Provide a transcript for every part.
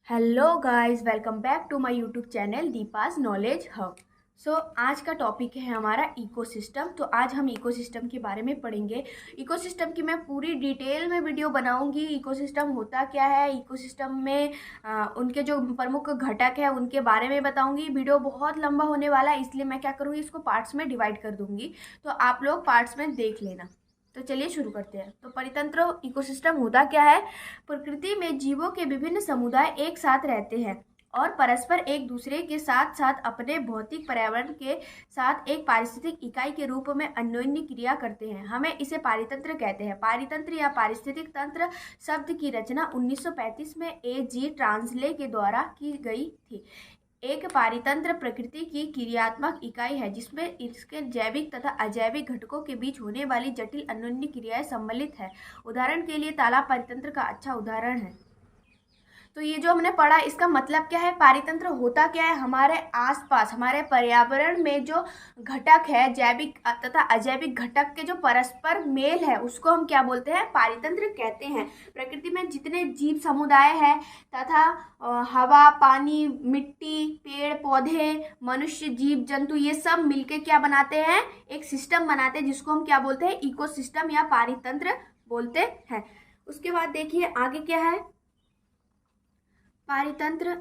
Hello guys, welcome back to my YouTube channel Deepa's knowledge hub. आज का topic है हमारा इकोसिस्टम। तो आज हम इकोसिस्टम के बारे में पढ़ेंगे। इकोसिस्टम की मैं पूरी डिटेल में वीडियो बनाऊंगी। इकोसिस्टम होता क्या है, इकोसिस्टम में उनके जो प्रमुख घटक है उनके बारे में बताऊंगी। वीडियो बहुत लंबा होने वाला है, इसलिए मैं क्या करूँगी, इसको पार्ट्स में डिवाइड कर दूंगी, तो आप लोग पार्ट्स में देख लेना। तो चलिए शुरू करते हैं। तो परितंत्र इकोसिस्टम होता क्या है। प्रकृति में जीवों के विभिन्न समुदाय एक साथ रहते हैं और परस्पर एक दूसरे के साथ साथ अपने भौतिक पर्यावरण के साथ एक पारिस्थितिक इकाई के रूप में अन्योन्य क्रिया करते हैं। हमें इसे पारितंत्र कहते हैं। पारितंत्र या पारिस्थितिक तंत्र शब्द की रचना 1935 में A.G. ट्रांसले के द्वारा की गई थी। एक पारितंत्र प्रकृति की क्रियात्मक इकाई है जिसमें इसके जैविक तथा अजैविक घटकों के बीच होने वाली जटिल अन्योन्य क्रियाएं सम्मिलित है। उदाहरण के लिए तालाब पारितंत्र का अच्छा उदाहरण है। तो ये जो हमने पढ़ा, इसका मतलब क्या है, पारितंत्र होता क्या है, हमारे आसपास हमारे पर्यावरण में जो घटक है, जैविक तथा अजैविक घटक के जो परस्पर मेल है उसको हम क्या बोलते हैं, पारितंत्र कहते हैं। प्रकृति में जितने जीव समुदाय है तथा हवा, पानी, मिट्टी, पेड़ पौधे, मनुष्य, जीव जंतु, ये सब मिलके क्या बनाते हैं, एक सिस्टम बनाते हैं जिसको हम क्या बोलते हैं, इकोसिस्टम या पारितंत्र बोलते हैं। उसके बाद देखिए आगे क्या है। पारितंत्र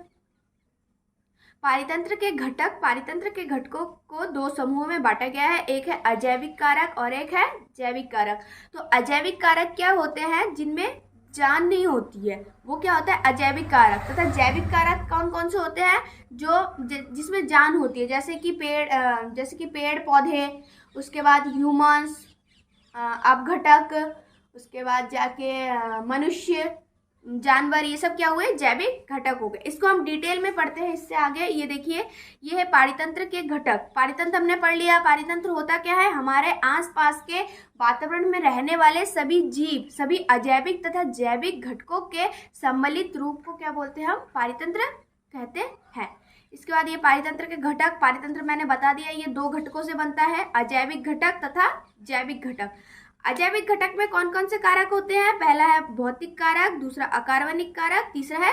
पारितंत्र के घटकों को दो समूहों में बांटा गया है। एक है अजैविक कारक और एक है जैविक कारक। तो अजैविक कारक क्या होते हैं, जिनमें जान नहीं होती है, वो क्या होता है, अजैविक कारक। तथा जैविक कारक कौन कौन से होते हैं, जो जिसमें जान होती है, जैसे कि पेड़ पौधे, उसके बाद ह्यूमंस, अपघटक, उसके बाद जाके मनुष्य, जानवर, ये सब क्या हुए, जैविक घटक हो गए। इसको हम डिटेल में पढ़ते हैं इससे आगे। ये देखिए, ये है पारितंत्र के घटक। पारितंत्र हमने पढ़ लिया। पारितंत्र होता क्या है, हमारे आसपास के वातावरण में रहने वाले सभी जीव, सभी अजैविक तथा जैविक घटकों के सम्मिलित रूप को क्या बोलते हैं, हम पारितंत्र कहते हैं। इसके बाद ये पारितंत्र के घटक, पारितंत्र मैंने बता दिया, ये दो घटकों से बनता है, अजैविक घटक तथा जैविक घटक। अजैविक घटक में कौन कौन से कारक होते हैं, पहला है भौतिक कारक, दूसरा अकार्बनिक कारक, तीसरा है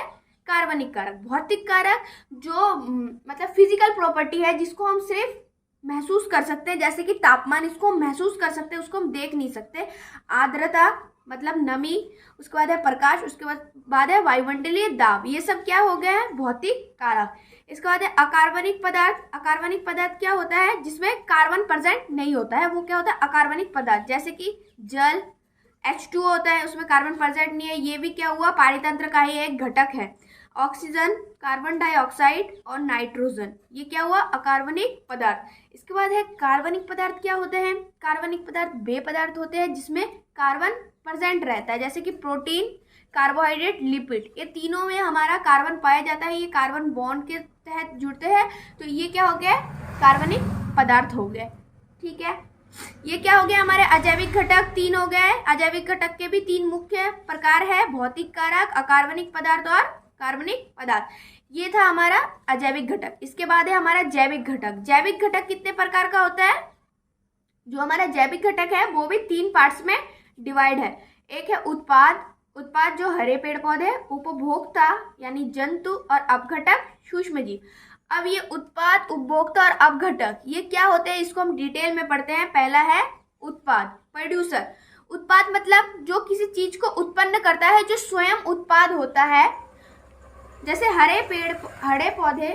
कार्बनिक कारक। भौतिक कारक जो मतलब फिजिकल प्रॉपर्टी है, जिसको हम सिर्फ महसूस कर सकते हैं, जैसे कि तापमान, इसको हम महसूस कर सकते हैं, उसको हम देख नहीं सकते। आर्द्रता मतलब नमी, उसके बाद है प्रकाश, उसके बाद है वायुमंडलीय दाब, ये सब क्या हो गए हैं, भौतिक कारक। इसके बाद है अकार्बनिक पदार्थ। अकार्बनिक पदार्थ क्या होता है, जिसमें कार्बन प्रेजेंट नहीं होता है, वो क्या होता है, अकार्बनिक पदार्थ। जैसे कि जल H2O होता है, उसमें कार्बन प्रेजेंट नहीं है, ये भी क्या हुआ, पारितंत्र का ही एक घटक है। ऑक्सीजन, कार्बन डाइऑक्साइड और नाइट्रोजन, ये क्या हुआ, अकार्बनिक पदार्थ। इसके बाद है कार्बनिक पदार्थ। क्या होते हैं, कार्बनिक पदार्थ वे पदार्थ होते हैं जिसमें कार्बन प्रेजेंट रहता है, जैसे कि प्रोटीन, कार्बोहाइड्रेट, लिपिड, ये तीनों में हमारा कार्बन पाया जाता है। ये कार्बन बॉन्ड के तहत जुड़ते हैं, तो ये क्या हो गया, कार्बनिक पदार्थ हो गए। ठीक है, ये क्या हो गया, हमारे अजैविक घटक तीन हो गए। अजैविक घटक के भी तीन मुख्य प्रकार है, भौतिक कारक, अकार्बनिक पदार्थ और कार्बनिक पदार्थ। ये था हमारा अजैविक घटक। इसके बाद है हमारा जैविक घटक। जैविक घटक कितने प्रकार का होता है, जो हमारा जैविक घटक है वो भी तीन पार्ट्स में डिवाइड है। एक है उत्पाद, उत्पाद जो हरे पेड़ पौधे, उपभोक्ता यानी जंतु, और अपघटक सूक्ष्म जीव। अब ये उत्पाद, उपभोक्ता और अपघटक ये क्या होते हैं, इसको हम डिटेल में पढ़ते हैं। पहला है उत्पाद, प्रोड्यूसर। उत्पाद मतलब जो किसी चीज को उत्पन्न करता है, जो स्वयं उत्पाद होता है। जैसे हरे पौधे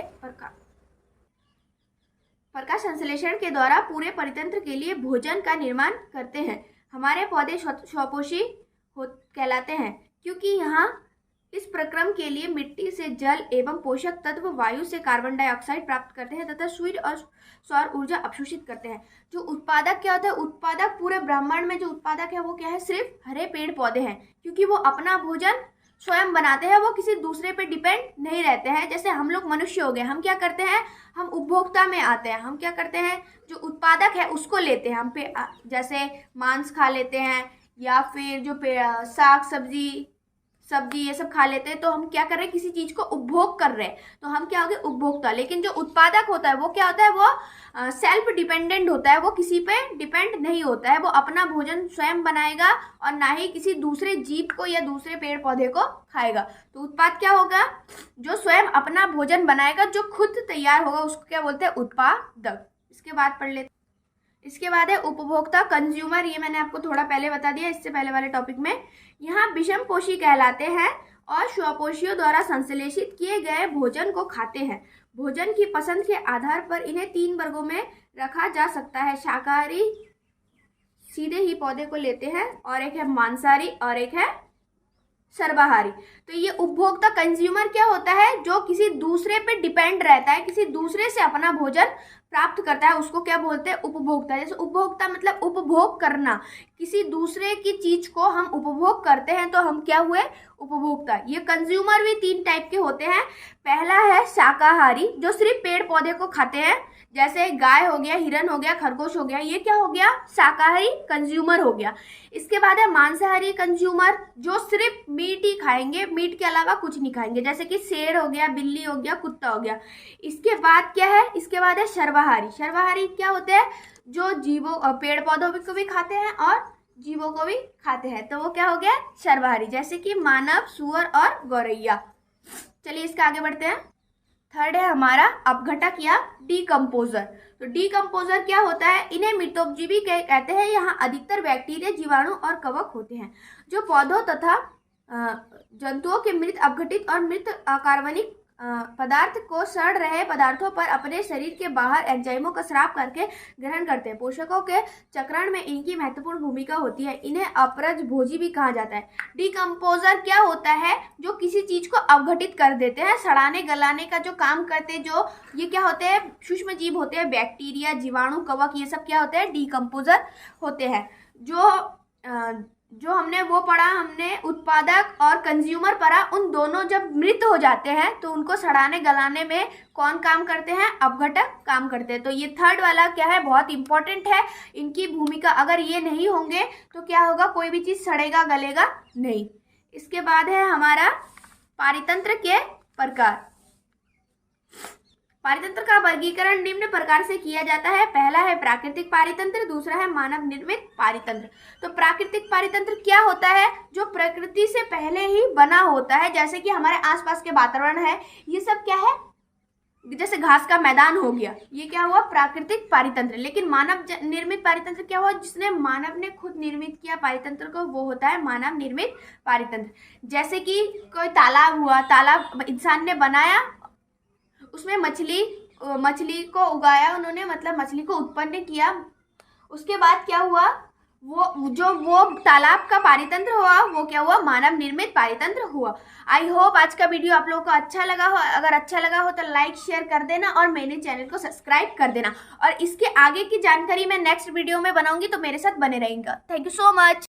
प्रकाश संश्लेषण के द्वारा पूरे परितंत्र के लिए भोजन का निर्माण करते हैं। हमारे पौधे स्वपोषी कहलाते हैं, क्योंकि यहाँ इस प्रक्रम के लिए मिट्टी से जल एवं पोषक तत्व, वायु से कार्बन डाइऑक्साइड प्राप्त करते हैं तथा सूर्य और सौर ऊर्जा अवशोषित करते हैं। जो उत्पादक क्या होता है, उत्पादक पूरे ब्रह्मांड में जो उत्पादक है वो क्या है, सिर्फ हरे पेड़ पौधे हैं, क्योंकि वो अपना भोजन स्वयं बनाते हैं, वो किसी दूसरे पे डिपेंड नहीं रहते हैं। जैसे हम लोग मनुष्य हो गए, हम क्या करते हैं, हम उपभोक्ता में आते हैं, हम क्या करते हैं, जो उत्पादक है उसको लेते हैं, हम पे जैसे मांस खा लेते हैं, या फिर जो साग सब्जी सब्जी ये सब खा लेते हैं, तो हम क्या कर रहे हैं, किसी चीज को उपभोग कर रहे हैं, तो हम क्या हो गए, उपभोक्ता। लेकिन जो उत्पादक होता है वो क्या होता है, वो सेल्फ डिपेंडेंट होता है, वो किसी पे डिपेंड नहीं होता है, वो अपना भोजन स्वयं बनाएगा और ना ही किसी दूसरे जीव को या दूसरे पेड़ पौधे को खाएगा। तो उत्पाद क्या होगा, जो स्वयं अपना भोजन बनाएगा, जो खुद तैयार होगा, उसको क्या बोलते हैं, उत्पादक। इसके बाद पढ़ लेते, इसके बाद है उपभोक्ता, कंज्यूमर। ये मैंने आपको थोड़ा पहले बता दिया इससे पहले वाले टॉपिक में। यहाँ विषमपोषी कहलाते हैं और स्वपोषियों द्वारा संश्लेषित किए गए भोजन को खाते हैं। भोजन की पसंद के आधार पर इन्हें 3 वर्गों में रखा जा सकता है। शाकाहारी सीधे ही पौधे को लेते हैं, और एक है मांसाहारी, और एक है सर्वाहारी। तो ये उपभोक्ता, कंज्यूमर क्या होता है, जो किसी दूसरे पे डिपेंड रहता है, किसी दूसरे से अपना भोजन प्राप्त करता है, उसको क्या बोलते हैं, उपभोक्ता। जैसे उपभोक्ता मतलब उपभोग करना, किसी दूसरे की चीज को हम उपभोग करते हैं तो हम क्या हुए, उपभोक्ता। ये कंज्यूमर भी 3 टाइप के होते हैं। पहला है शाकाहारी, जो सिर्फ पेड़ पौधे को खाते हैं, जैसे गाय हो गया, हिरन हो गया, खरगोश हो गया, ये क्या हो गया, शाकाहारी कंज्यूमर हो गया। इसके बाद है मांसाहारी कंज्यूमर, जो सिर्फ मीट ही खाएंगे, मीट के अलावा कुछ नहीं खाएंगे, जैसे कि शेर हो गया, बिल्ली हो गया, कुत्ता हो गया। इसके बाद क्या है, इसके बाद है सर्वाहारी। सर्वाहारी क्या होते हैं, जो जीवों पेड़ पौधों को भी खाते हैं और जीवों को भी खाते हैं, तो वो क्या हो गया, सर्वाहारी, जैसे कि मानव, सुअर और गौरैया। चलिए इसके आगे बढ़ते हैं। थर्ड है हमारा अपघटक या डीकम्पोजर। तो डीकम्पोजर क्या होता है, इन्हें मृतोपजीवी कहते हैं। यहाँ अधिकतर बैक्टीरिया, जीवाणु और कवक होते हैं, जो पौधों तथा जंतुओं के मृत, अपघटित और मृत अकार्बनिक पदार्थ को सड़ रहे पदार्थों पर अपने शरीर के बाहर एंजाइमों का स्राव करके ग्रहण करते हैं। पोषकों के चक्रण में इनकी महत्वपूर्ण भूमिका होती है। इन्हें अपरज भोजी भी कहा जाता है। डीकम्पोजर क्या होता है, जो किसी चीज को अपघटित कर देते हैं, सड़ाने गलाने का जो काम करते हैं, जो ये क्या होते हैं, सूक्ष्म जीव होते हैं, बैक्टीरिया, जीवाणु, कवक, ये सब क्या होते हैं, डीकम्पोजर होते हैं। जो हमने वो पढ़ा, हमने उत्पादक और कंज्यूमर पढ़ा, उन दोनों जब मृत हो जाते हैं तो उनको सड़ाने गलाने में कौन काम करते हैं, अपघटक काम करते हैं। तो ये थर्ड वाला क्या है, बहुत इंपॉर्टेंट है, इनकी भूमिका। अगर ये नहीं होंगे तो क्या होगा, कोई भी चीज सड़ेगा गलेगा नहीं। इसके बाद है हमारा पारितंत्र के प्रकार। पारितंत्र का वर्गीकरण निम्न प्रकार से किया जाता है। पहला है प्राकृतिक पारितंत्र, दूसरा है मानव निर्मित पारितंत्र। तो प्राकृतिक पारितंत्र क्या होता है, जो प्रकृति से पहले ही बना होता है, जैसे कि हमारे आसपास के वातावरण है, ये सब क्या है, जैसे घास का मैदान हो गया, ये क्या हुआ, प्राकृतिक पारितंत्र। लेकिन मानव निर्मित पारितंत्र क्या हुआ, जिसने मानव ने खुद निर्मित किया पारितंत्र को, वो होता है मानव निर्मित पारितंत्र। जैसे कि कोई तालाब हुआ, तालाब इंसान ने बनाया, उसमें मछली को उगाया उन्होंने, मतलब मछली को उत्पन्न किया। उसके बाद क्या हुआ, वो तालाब का पारितंत्र हुआ, वो क्या हुआ, मानव निर्मित पारितंत्र हुआ। आई होप आज का वीडियो आप लोगों को अच्छा लगा हो। अगर अच्छा लगा हो तो लाइक शेयर कर देना और मेरे चैनल को सब्सक्राइब कर देना। और इसके आगे की जानकारी मैं नेक्स्ट वीडियो में बनाऊंगी, तो मेरे साथ बने रहेंगे। Thank you so much.